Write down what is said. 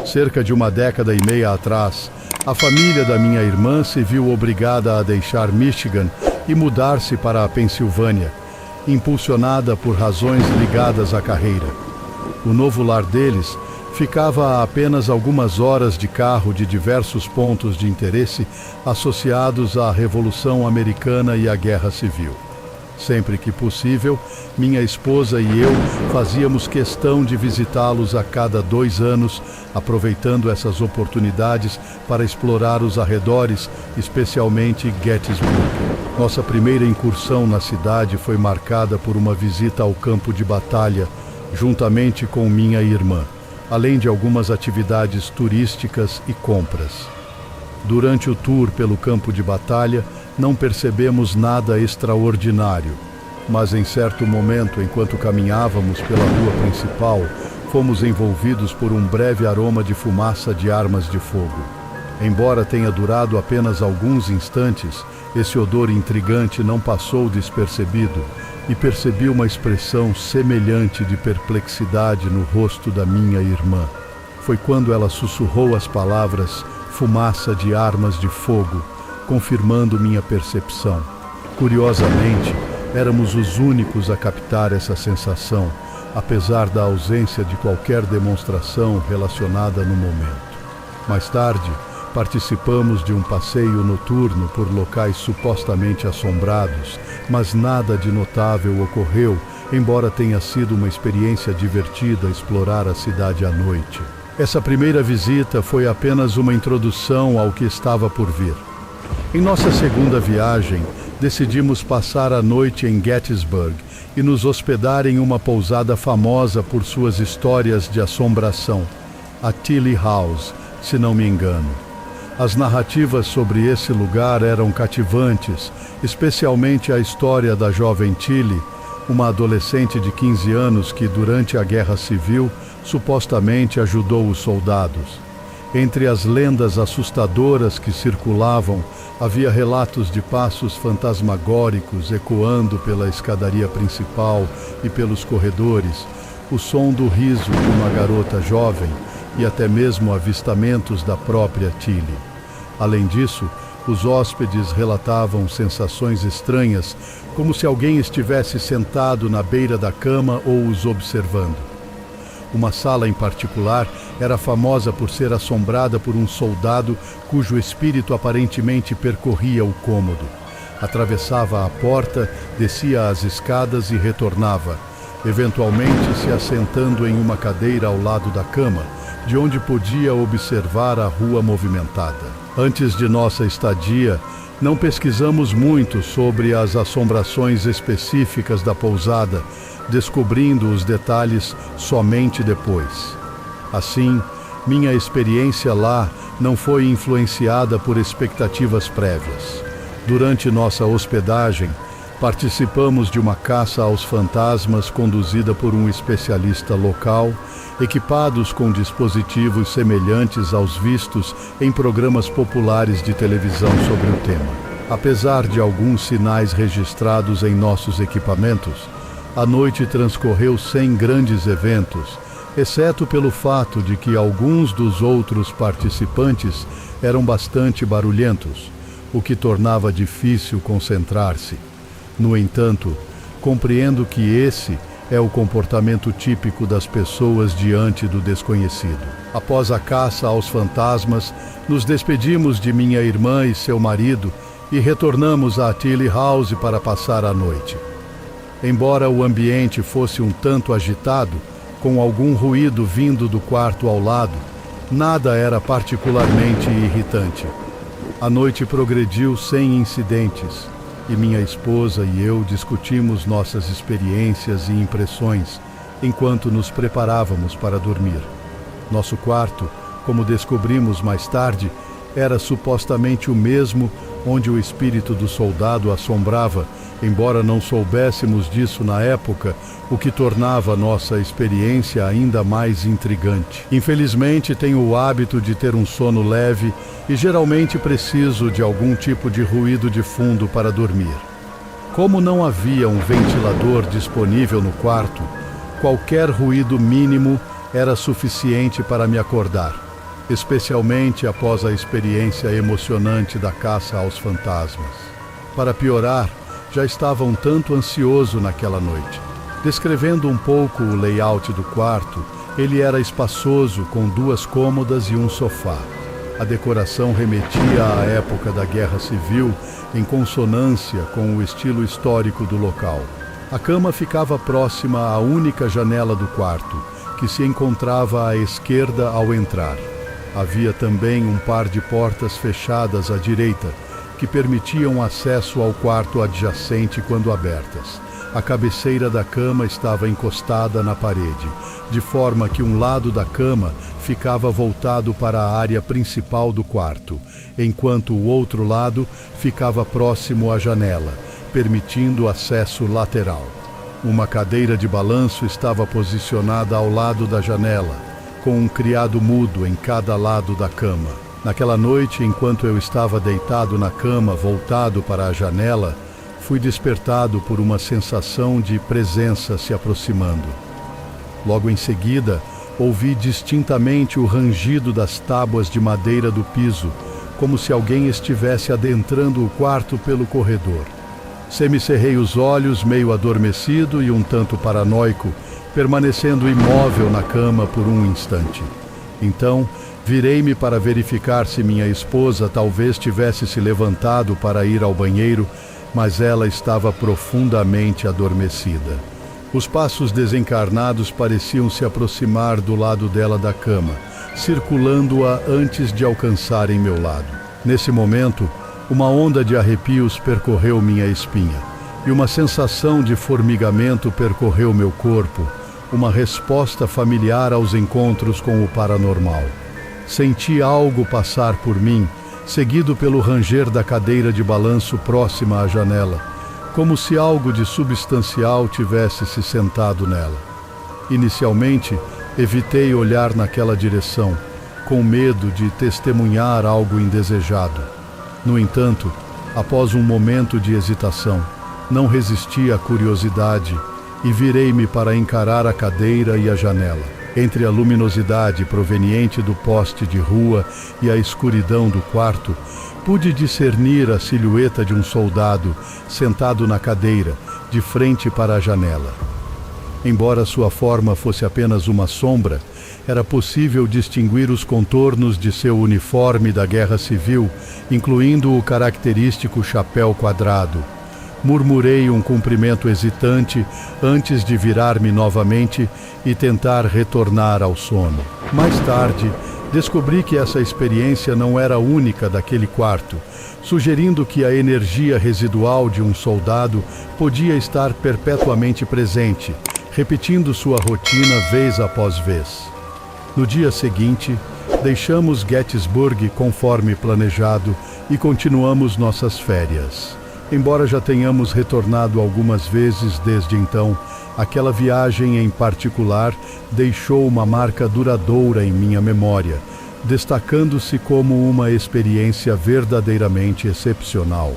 Cerca de uma década e meia atrás, a família da minha irmã se viu obrigada a deixar Michigan e mudar-se para a Pensilvânia, impulsionada por razões ligadas à carreira. O novo lar deles ficava a apenas algumas horas de carro de diversos pontos de interesse associados à Revolução Americana e à Guerra Civil. Sempre que possível, minha esposa e eu fazíamos questão de visitá-los a cada 2 anos, aproveitando essas oportunidades para explorar os arredores, especialmente Gettysburg. Nossa primeira incursão na cidade foi marcada por uma visita ao campo de batalha, juntamente com minha irmã, além de algumas atividades turísticas e compras. Durante o tour pelo campo de batalha, não percebemos nada extraordinário, mas em certo momento, enquanto caminhávamos pela rua principal, fomos envolvidos por um breve aroma de fumaça de armas de fogo. Embora tenha durado apenas alguns instantes, esse odor intrigante não passou despercebido e percebi uma expressão semelhante de perplexidade no rosto da minha irmã. Foi quando ela sussurrou as palavras "fumaça de armas de fogo", confirmando minha percepção. Curiosamente, éramos os únicos a captar essa sensação, apesar da ausência de qualquer demonstração relacionada no momento. Mais tarde, participamos de um passeio noturno por locais supostamente assombrados, mas nada de notável ocorreu, embora tenha sido uma experiência divertida explorar a cidade à noite. Essa primeira visita foi apenas uma introdução ao que estava por vir. Em nossa segunda viagem, decidimos passar a noite em Gettysburg e nos hospedar em uma pousada famosa por suas histórias de assombração, a Tilly House, se não me engano. As narrativas sobre esse lugar eram cativantes, especialmente a história da jovem Tilly, uma adolescente de 15 anos que, durante a Guerra Civil, supostamente ajudou os soldados. Entre as lendas assustadoras que circulavam, havia relatos de passos fantasmagóricos ecoando pela escadaria principal e pelos corredores, o som do riso de uma garota jovem e até mesmo avistamentos da própria Tilly. Além disso, os hóspedes relatavam sensações estranhas, como se alguém estivesse sentado na beira da cama ou os observando. Uma sala em particular era famosa por ser assombrada por um soldado cujo espírito aparentemente percorria o cômodo. Atravessava a porta, descia as escadas e retornava, eventualmente se assentando em uma cadeira ao lado da cama, de onde podia observar a rua movimentada. Antes de nossa estadia, não pesquisamos muito sobre as assombrações específicas da pousada, descobrindo os detalhes somente depois. Assim, minha experiência lá não foi influenciada por expectativas prévias. Durante nossa hospedagem, participamos de uma caça aos fantasmas conduzida por um especialista local, equipados com dispositivos semelhantes aos vistos em programas populares de televisão sobre o tema. Apesar de alguns sinais registrados em nossos equipamentos, a noite transcorreu sem grandes eventos, exceto pelo fato de que alguns dos outros participantes eram bastante barulhentos, o que tornava difícil concentrar-se. No entanto, compreendo que esse é o comportamento típico das pessoas diante do desconhecido. Após a caça aos fantasmas, nos despedimos de minha irmã e seu marido e retornamos à Tilly House para passar a noite. Embora o ambiente fosse um tanto agitado, com algum ruído vindo do quarto ao lado, nada era particularmente irritante. A noite progrediu sem incidentes, e minha esposa e eu discutimos nossas experiências e impressões enquanto nos preparávamos para dormir. Nosso quarto, como descobrimos mais tarde, era supostamente o mesmo onde o espírito do soldado assombrava, embora não soubéssemos disso na época, o que tornava nossa experiência ainda mais intrigante. Infelizmente, tenho o hábito de ter um sono leve e geralmente preciso de algum tipo de ruído de fundo para dormir. Como não havia um ventilador disponível no quarto, qualquer ruído mínimo era suficiente para me acordar, especialmente após a experiência emocionante da caça aos fantasmas. Para piorar, já estava um tanto ansioso naquela noite. Descrevendo um pouco o layout do quarto, ele era espaçoso, com 2 cômodas e um sofá. A decoração remetia à época da Guerra Civil, em consonância com o estilo histórico do local. A cama ficava próxima à única janela do quarto, que se encontrava à esquerda ao entrar. Havia também um par de portas fechadas à direita, que permitiam acesso ao quarto adjacente quando abertas. A cabeceira da cama estava encostada na parede, de forma que um lado da cama ficava voltado para a área principal do quarto, enquanto o outro lado ficava próximo à janela, permitindo acesso lateral. Uma cadeira de balanço estava posicionada ao lado da janela, com um criado mudo em cada lado da cama. Naquela noite, enquanto eu estava deitado na cama voltado para a janela, fui despertado por uma sensação de presença se aproximando. Logo em seguida, ouvi distintamente o rangido das tábuas de madeira do piso, como se alguém estivesse adentrando o quarto pelo corredor. Semicerrei os olhos, meio adormecido e um tanto paranoico, permanecendo imóvel na cama por um instante. Então, virei-me para verificar se minha esposa talvez tivesse se levantado para ir ao banheiro, mas ela estava profundamente adormecida. Os passos desencarnados pareciam se aproximar do lado dela da cama, circulando-a antes de alcançarem meu lado. Nesse momento, uma onda de arrepios percorreu minha espinha, e uma sensação de formigamento percorreu meu corpo, uma resposta familiar aos encontros com o paranormal. Senti algo passar por mim, seguido pelo ranger da cadeira de balanço próxima à janela, como se algo de substancial tivesse se sentado nela. Inicialmente, evitei olhar naquela direção, com medo de testemunhar algo indesejado. No entanto, após um momento de hesitação, não resisti à curiosidade e virei-me para encarar a cadeira e a janela. Entre a luminosidade proveniente do poste de rua e a escuridão do quarto, pude discernir a silhueta de um soldado sentado na cadeira, de frente para a janela. Embora sua forma fosse apenas uma sombra, era possível distinguir os contornos de seu uniforme da Guerra Civil, incluindo o característico chapéu quadrado. Murmurei um cumprimento hesitante antes de virar-me novamente e tentar retornar ao sono. Mais tarde, descobri que essa experiência não era única daquele quarto, sugerindo que a energia residual de um soldado podia estar perpetuamente presente, repetindo sua rotina vez após vez. No dia seguinte, deixamos Gettysburg conforme planejado e continuamos nossas férias. Embora já tenhamos retornado algumas vezes desde então, aquela viagem em particular deixou uma marca duradoura em minha memória, destacando-se como uma experiência verdadeiramente excepcional.